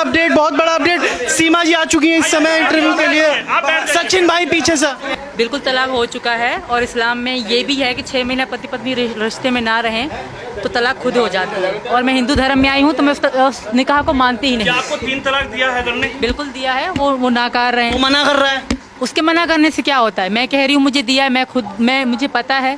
Update, बहुत बड़ा update. सीमा जी आ चुकी हैं इस समय इंटरव्यू के लिए। सचिन भाई पीछे से। बिल्कुल तलाक हो चुका है और इस्लाम में ये भी है कि 6 महीना पति पत्नी रिश्ते में ना रहें तो तलाक खुद हो जाता है। और मैं हिंदू धर्म में आई हूँ तो मैं उस निकाह को मानती ही नहीं। क्या आपको 3 तलाक दिया है हैदर ने? बिल्कुल दिया है, वो नाकार रहे हैं। वो मना कर रहा है। उसके मना करने से क्या होता है? मैं कह रही हूँ मुझे दिया है, मुझे पता है,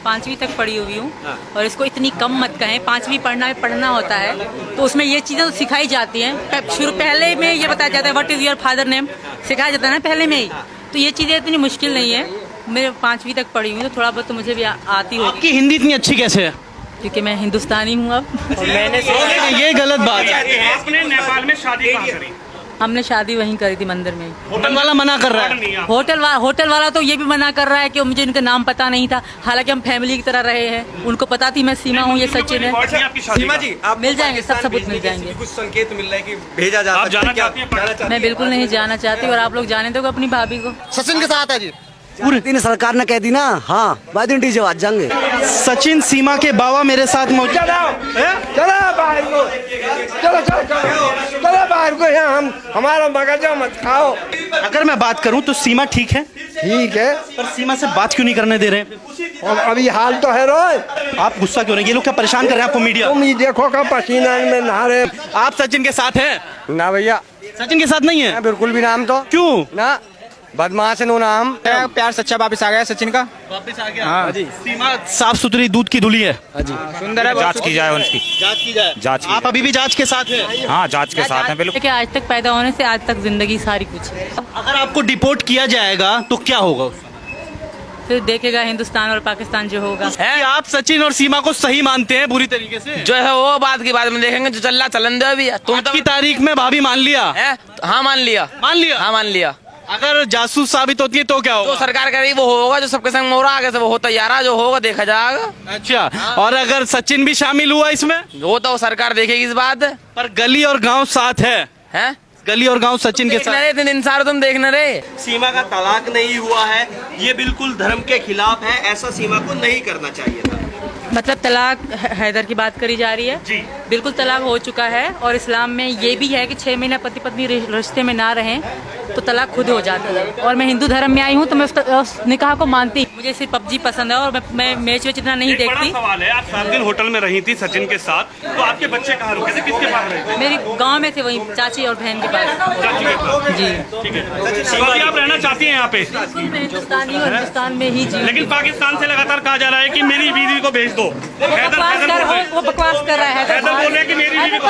5वीं तक पढ़ी हुई हूँ। और इसको इतनी कम मत कहें, 5वीं पढ़ना होता है तो उसमें ये चीज़ें तो सिखाई जाती हैं। पहले में ये बताया जाता है what is your father name, सिखाया जाता है ना पहले में ही। तो ये चीज़ें इतनी मुश्किल नहीं है। मैं 5वीं तक पढ़ी हुई हूँ तो थोड़ा बहुत तो मुझे भी आती होगी। आपकी हिंदी इतनी अच्छी कैसे है? क्योंकि मैं हिंदुस्तानी हूँ अब। मैंने ये गलत बात है। आपने नेपाल में शादी कहाँ करी? हमने शादी वहीं करी थी मंदिर में। होटल वाला मना कर रहा है। होटल वाला तो ये भी मना कर रहा है कि मुझे इनका नाम पता नहीं था, हालांकि हम फैमिली की तरह रहे हैं। उनको पता थी मैं सीमा हूँ, ये सचिन है। सीमा जी, आप मिल जाएंगे, सब सबूत मिल जाएंगे। कुछ संकेत मिल रहा है कि भेजा जा आप सकता जाना है क्या? चाहती हैं? मैं बिल्कुल नहीं जाना चाहती और आप लोग जाने दो अपनी भाभी को। सचिन के साथ है जी। पूरी दिन सरकार ने कह दी ना, हाँ बाद में डीजे बाज जाएंगे। सचिन सीमा के बाबा मेरे साथ मौजूद। चलो बाहर को, चलो बाहर को। यहाँ हमारा मगजा मत खाओ। अगर मैं बात करूं तो सीमा ठीक है, ठीक है, पर सीमा से बात क्यों नहीं करने दे रहे? और अभी हाल तो है रोज। आप गुस्सा क्यों नहीं? ये लोग क्या परेशान कर रहे हैं आपको मीडिया? तुम ये देखो का पसीना में नहा रहे। आप सचिन के साथ हैं? ना भैया, सचिन के साथ नहीं है। बिल्कुल भी। नाम तो क्यों? ना बदमाश नो नाम। प्यार सच्चा वापिस आ गया सचिन का। वापस आ गया। हाँ जी। सीमा साफ सुथरी दूध की धुली है। सुंदर है। जांच की जाए उनकी, जांच की जाए। जांच की आप अभी भी जांच के साथ हैं? हाँ, जांच के साथ हैं बिल्कुल। कि आज तक पैदा होने से आज तक जिंदगी सारी कुछ है। अगर आपको डिपोर्ट किया जाएगा तो क्या होगा? फिर देखेगा हिंदुस्तान और पाकिस्तान जो होगा। है आप सचिन और सीमा को सही मानते हैं पूरी तरीके से? जो है वो बात की बाद में देखेंगे, जो चल रहा चलन दो अभी। तुम आज की तारीख में भाभी मान लिया है? हाँ मान लिया, मान लिया। हाँ मान लिया। अगर जासूस साबित होती है तो क्या जो होगा? सरकार करेगी वो होगा, जो सबके संग मोरा आगे से वो होता यारा, जो होगा देखा जाएगा। अच्छा, और अगर सचिन भी शामिल हुआ इसमें? वो तो सरकार देखेगी इस बात। पर गली और गांव साथ है। हैं? गली और गांव सचिन के साथ। इतने दिन सारे तुम देखने रहे। सीमा का तलाक नहीं हुआ है, ये बिल्कुल धर्म के खिलाफ है। ऐसा सीमा को नहीं करना चाहिए था। मतलब तलाक हैदर की बात करी जा रही है जी। बिल्कुल तलाक हो चुका है और इस्लाम में ये भी है कि 6 महीना पति पत्नी रिश्ते में ना रहें तो तलाक खुद हो जाता है। और मैं हिंदू धर्म में आई हूँ तो मैं उस निकाह को मानती। मुझे सिर्फ पबजी पसंद है और मैं मैच वेच इतना नहीं देखती। बड़ा सवाल है, आप 7 दिन होटल में रही थी सचिन के साथ, तो आपके बच्चे कहाँ रुके थे? किसके पास रहे थे? मेरी गांव में थे, वही चाची और बहन के पास। चाची के पास। जी ठीक है। तो अभी आप रहना चाहती हैं यहाँ पे? मैं हिंदुस्तानी हूँ, हिंदुस्तान में ही जी। लेकिन पाकिस्तान से लगातार कहा जा रहा है कि मेरी बीवी को भेज दो। वो बकवास कर रहा है। हैदर बोल रहे हैं कि मेरी बीवी को।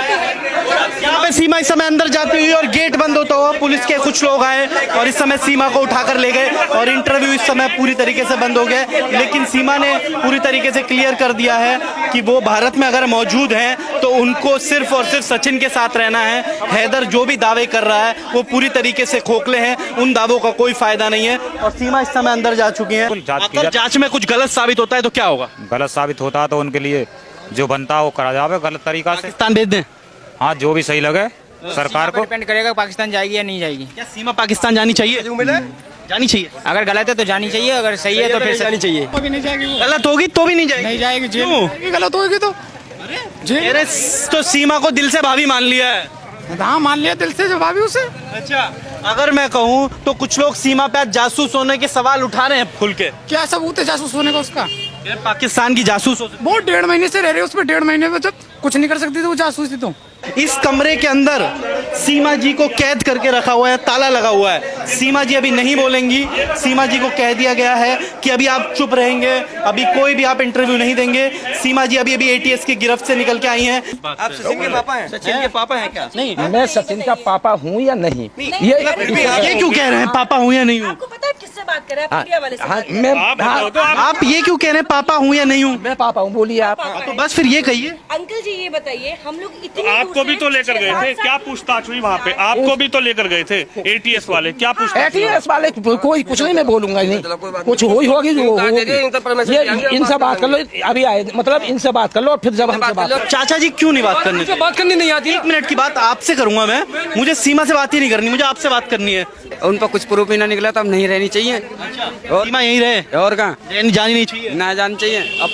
यहाँ पे सीमा इस समय अंदर जाती हुई और गेट बंद होता हुआ पुलिस के कुछ लोग आए और इस समय सीमा को उठाकर ले गए और इंटरव्यू इस समय पूरी तरीके से बंद हो गया। लेकिन सीमा ने पूरी तरीके से क्लियर कर दिया है कि वो भारत में अगर मौजूद हैं तो उनको सिर्फ और सिर्फ सचिन के साथ रहना है। हैदर जो भी दावे कर रहा है वो पूरी तरीके से खोखले हैं, उन दावों का कोई फायदा नहीं है। और सीमा इस समय अंदर जा चुकी है। अगर जांच में कुछ गलत साबित होता है तो क्या होगा? गलत साबित होता है तो उनके लिए जो बनता है वो करा जाए गलत तरीका से। पाकिस्तान भेज दें? हाँ, जो भी सही लगे सरकार को। डिपेंड करेगा पाकिस्तान जाएगी या नहीं जाएगी। क्या सीमा पाकिस्तान जानी चाहिए? जानी चाहिए। अगर गलत है तो जानी चाहिए, अगर सही है तो फिर जानी चाहिए। गलत होगी तो भी नहीं जाएगी? नहीं जाएगी। क्यों? गलत होगी तो मेरे तो सीमा को दिल से भाभी मान लिया है। हाँ मान लिया दिल से, जो भाभी उसे। अच्छा, अगर मैं कहूँ तो कुछ लोग सीमा पे आज जासूस होने के सवाल उठा रहे हैं खुल के। क्या सबूत है जासूस होने का उसका? ये पाकिस्तान की जासूस हो। वो 1.5 महीने से रह रहे, उसमें 1.5 महीने में जब कुछ नहीं कर सकती थी वो जासूस थी। तो इस कमरे के अंदर सीमा जी को कैद करके रखा हुआ है, ताला लगा हुआ है। सीमा जी अभी नहीं बोलेंगी। सीमा जी को कह दिया गया है कि अभी आप चुप रहेंगे, अभी कोई भी आप इंटरव्यू नहीं देंगे। सीमा जी अभी ATS की गिरफ्त से निकल के आई हैं। आप सचिन के पापा हैं? सचिन के पापा हैं क्या? नहीं, मैं सचिन का पापा हूँ या नहीं? ये क्यों कह रहे हैं पापा हूँ या नहीं हूँ? आपको पता है किससे बात कर रहे हैं? मीडिया वाले से हाँ, बात कर रहे हैं। आप बताओ तो आप ये क्यों कह रहे हैं पापा हूँ या नहीं हूँ? मैं पापा हूँ, बोलिए आप। तो बस फिर ये कहिए। अंकल जी ये बताइए, हम लोग इतने आपको भी तो लेकर गए थे, क्या पूछताछ हुई वहाँ पे? आपको भी तो लेकर गए थे ATS वाले, क्या पूछताछ हुई? ATS वाले कोई कुछ नहीं, मैं बोलूंगा नहीं। कुछ होगी जो होगी। ये इनसे बात कर लो, अभी आए मतलब इनसे बात कर लो, फिर जब हमसे बात। चाचा जी क्यों नहीं बात करनी? बात करनी नहीं आती। 1 मिनट की बात आपसे करूंगा मैं। मुझे सीमा से बात ही नहीं करनी, मुझे आपसे बात करनी है। उन पर कुछ प्रूफ ही ना निकला तो अब नहीं रहनी चाहिए। और सीमा यहीं रहे, और कहाँ जानी नहीं चाहिए। ना जाना चाहिए। अब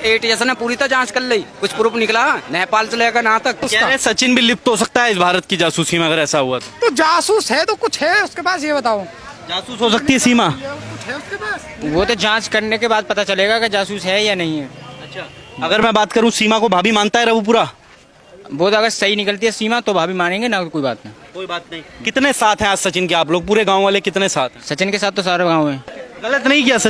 ATS ने पूरी तरह जांच कर ली, कुछ प्रूफ निकला नेपाल से लेकर यहाँ तक। कह रहे हैं सचिन भी लिप्त हो सकता है इस भारत की जासूसी में अगर ऐसा हुआ तो जासूस है तो कुछ है उसके पास, ये बताओ। जासूस हो सकती है सीमा। कुछ है उसके पास। वो तो जांच करने के बाद पता चलेगा कि जासूस है या नहीं है। अगर मैं बात करूं सीमा को भाभी मानता है रघुपुरा? वो तो अगर सही निकलती है सीमा तो भाभी मानेंगे ना, कोई बात नहीं। कोई बात नहीं। कितने साथ हैं आज सचिन के आप लोग, पूरे गांव वाले कितने साथ हैं? सचिन के साथ तो सारे गाँव हैं। गलत नहीं किया सर।